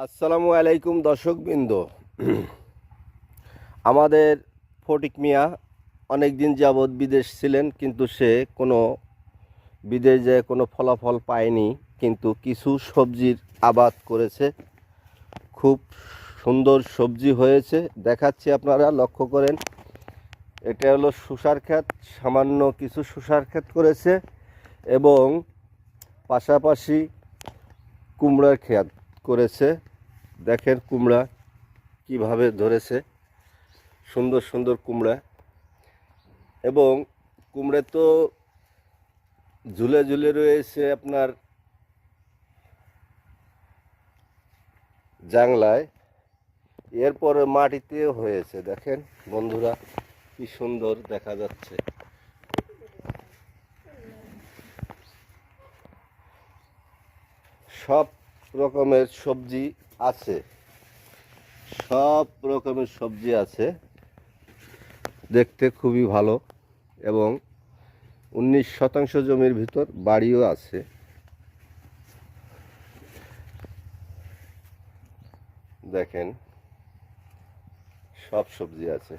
আসসালামু আলাইকুম দর্শকবৃন্দ। আমাদের ফটিক মিয়া অনেক দিন যাবৎ বিদেশ ছিলেন, কিন্তু সে কোনো বিদেশ যেয়ে কোনো ফলাফল পায়নি, কিন্তু কিছু সবজির আবাদ করেছে। খুব সুন্দর সবজি হয়েছে, দেখাচ্ছি, আপনারা লক্ষ্য করেন। এটা হলো শসার ক্ষেত, সামান্য কিছু শসার ক্ষেত করেছে এবং পাশাপাশি কুমড়ার ক্ষেত করেছে। দেখেন কুমড়া কিভাবে ধরেছে, সুন্দর সুন্দর কুমড়া। এবং কুমড়া তো ঝুলে ঝুলে রয়েছে আপনার জাংলায়, এরপরে মাটিতেও হয়েছে। দেখেন বন্ধুরা, কি সুন্দর দেখা যাচ্ছে। সব রকমের সবজি আছে, সব রকমের সবজি আছে, দেখতে খুবই ভালো। এবং 19% জমির ভিতর বাড়িও আছে। দেখেন সব সবজি আছে।